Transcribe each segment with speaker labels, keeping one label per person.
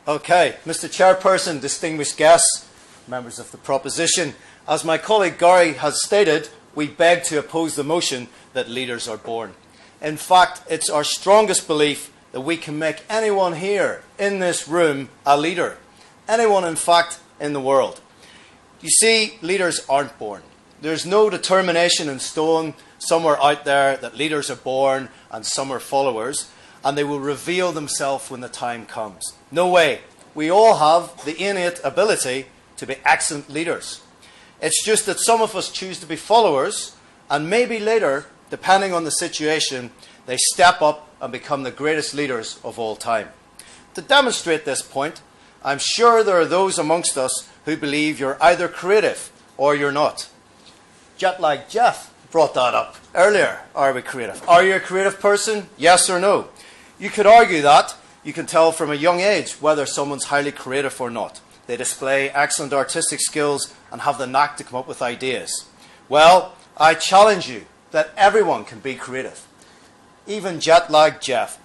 Speaker 1: Okay, Mr. Chairperson, distinguished guests, members of the proposition, as my colleague Gary has stated, we beg to oppose the motion that leaders are born. In fact, it's our strongest belief that we can make anyone here in this room a leader. Anyone, in fact, in the world. You see, leaders aren't born. There's no determination in stone somewhere out there that leaders are born and some are followers, and they will reveal themselves when the time comes. No way. We all have the innate ability to be excellent leaders. It's just that some of us choose to be followers, and maybe later, depending on the situation, they step up and become the greatest leaders of all time. To demonstrate this point, I'm sure there are those amongst us who believe you're either creative or you're not. Jet-lag Jeff brought that up earlier. Are we creative? Are you a creative person? Yes or no? You could argue that. You can tell from a young age whether someone's highly creative or not. They display excellent artistic skills and have the knack to come up with ideas. Well, I challenge you that everyone can be creative. Even jet-lag Jeff.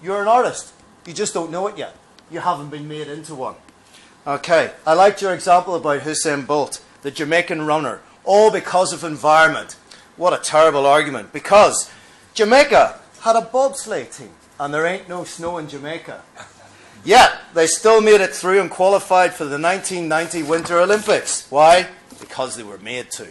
Speaker 1: You're an artist. You just don't know it yet. You haven't been made into one. Okay, I liked your example about Usain Bolt, the Jamaican runner, all because of environment. What a terrible argument, because Jamaica had a bobsleigh team, and there ain't no snow in Jamaica. Yet, they still made it through and qualified for the 1990 Winter Olympics. Why? Because they were made to.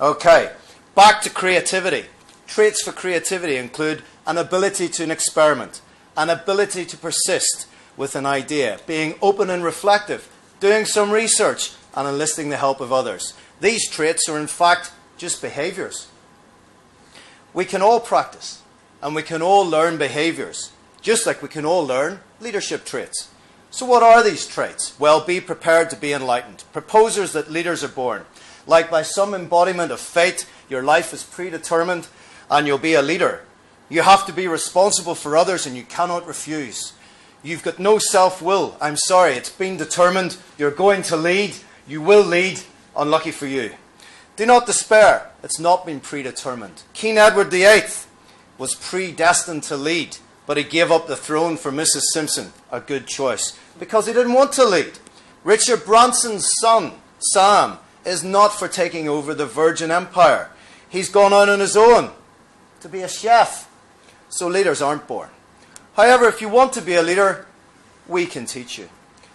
Speaker 1: Okay, back to creativity. Traits for creativity include an ability to experiment, an ability to persist with an idea, being open and reflective, doing some research, and enlisting the help of others. These traits are in fact just behaviours. We can all practice, and we can all learn behaviours, just like we can all learn leadership traits. So what are these traits? Well, be prepared to be enlightened. Proposers that leaders are born. Like by some embodiment of fate, your life is predetermined, and you'll be a leader. You have to be responsible for others, and you cannot refuse. You've got no self-will. I'm sorry, it's been determined. You're going to lead. You will lead. Unlucky for you. Do not despair. It's not been predetermined. King Edward VIII was predestined to lead, but he gave up the throne for Mrs. Simpson, a good choice, because he didn't want to lead. Richard Branson's son, Sam, is not for taking over the Virgin Empire. He's gone out on his own to be a chef. So leaders aren't born. However, if you want to be a leader, we can teach you.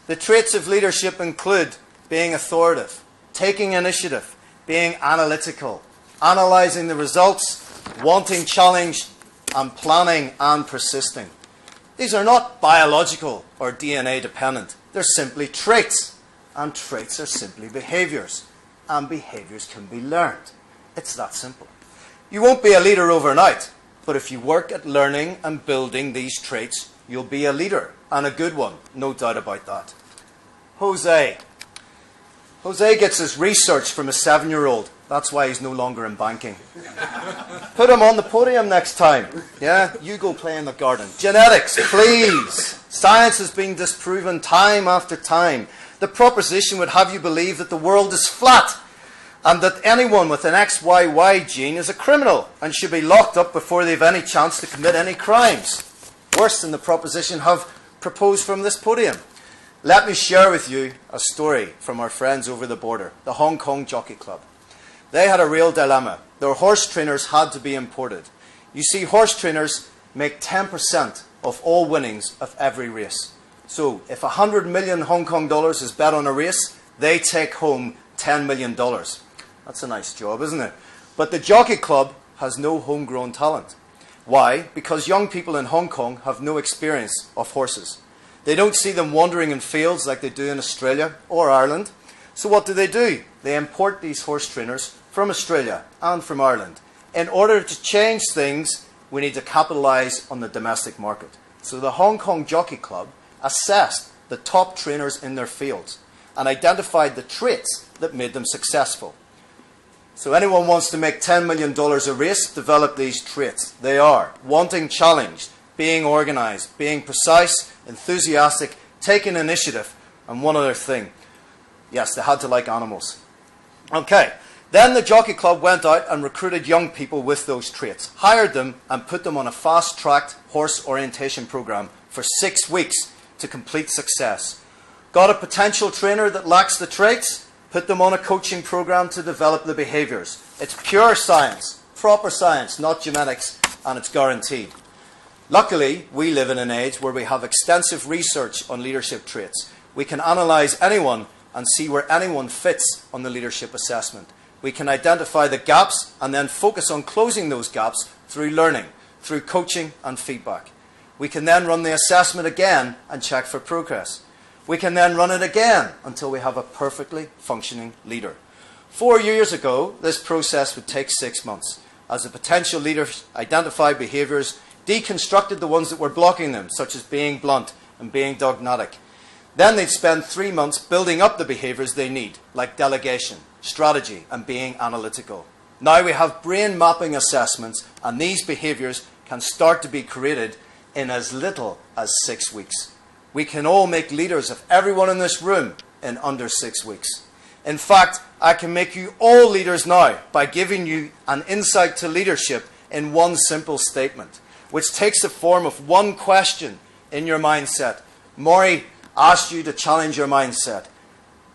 Speaker 1: The traits of leadership include being authoritative, taking initiative, being analytical, analysing the results, wanting challenge, and planning and persisting. These are not biological or DNA dependent. They're simply traits. And traits are simply behaviours. And behaviours can be learned. It's that simple. You won't be a leader overnight. But if you work at learning and building these traits, you'll be a leader, and a good one, no doubt about that. Jose. Jose gets his research from a 7-year-old. That's why he's no longer in banking. Put him on the podium next time. Yeah, you go play in the garden. Genetics, please. Science has been disproven time after time. The proposition would have you believe that the world is flat, and that anyone with an XYY gene is a criminal and should be locked up before they have any chance to commit any crimes. Worse than the proposition have proposed from this podium. Let me share with you a story from our friends over the border, the Hong Kong Jockey Club. They had a real dilemma. Their horse trainers had to be imported. You see, horse trainers make 10% of all winnings of every race. So if 100 million Hong Kong dollars is bet on a race, they take home $10 million. That's a nice job, isn't it? But the Jockey Club has no homegrown talent. Why? Because young people in Hong Kong have no experience of horses. They don't see them wandering in fields like they do in Australia or Ireland. So what do? They import these horse trainers from Australia and from Ireland. In order to change things, we need to capitalise on the domestic market. So the Hong Kong Jockey Club assessed the top trainers in their fields and identified the traits that made them successful. So anyone wants to make $10 million a race, develop these traits. They are wanting challenge, being organised, being precise, enthusiastic, taking initiative, and one other thing. Yes, they had to like animals. Okay, then the Jockey Club went out and recruited young people with those traits, hired them and put them on a fast-tracked horse orientation program for 6 weeks to complete success. Got a potential trainer that lacks the traits? Put them on a coaching program to develop the behaviors. It's pure science, proper science, not genetics, and it's guaranteed. Luckily, we live in an age where we have extensive research on leadership traits. We can analyse anyone and see where anyone fits on the leadership assessment. We can identify the gaps and then focus on closing those gaps through learning, through coaching and feedback. We can then run the assessment again and check for progress. We can then run it again until we have a perfectly functioning leader. 4 years ago, this process would take 6 months, as the potential leaders identified behaviours, deconstructed the ones that were blocking them, such as being blunt and being dogmatic. Then they'd spend 3 months building up the behaviours they need, like delegation, strategy, and being analytical. Now we have brain mapping assessments, and these behaviours can start to be created in as little as 6 weeks. We can all make leaders of everyone in this room in under 6 weeks. In fact, I can make you all leaders now by giving you an insight to leadership in one simple statement, which takes the form of one question in your mindset. Maury asked you to challenge your mindset.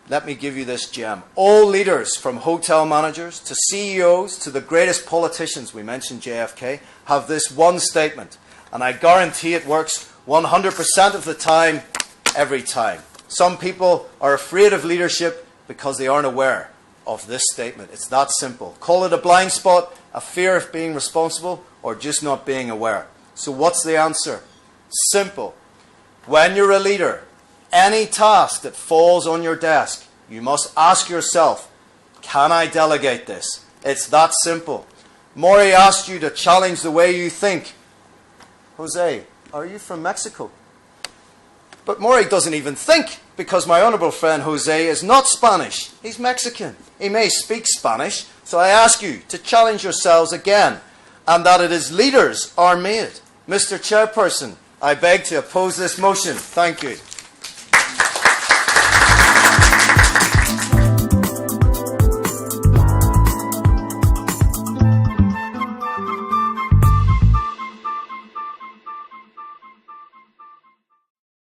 Speaker 1: Let me give you this gem. All leaders, from hotel managers to CEOs to the greatest politicians, we mentioned JFK, have this one statement. And I guarantee it works 100% of the time, every time. Some people are afraid of leadership because they aren't aware of this statement. It's that simple. Call it a blind spot, a fear of being responsible, or just not being aware. So what's the answer? Simple. When you're a leader, any task that falls on your desk, you must ask yourself, can I delegate this? It's that simple. Maury asked you to challenge the way you think. Jose, are you from Mexico? But Maury doesn't even think, because my honourable friend Jose is not Spanish. He's Mexican. He may speak Spanish, so I ask you to challenge yourselves again, and that it is leaders are made. Mr. Chairperson, I beg to oppose this motion. Thank you.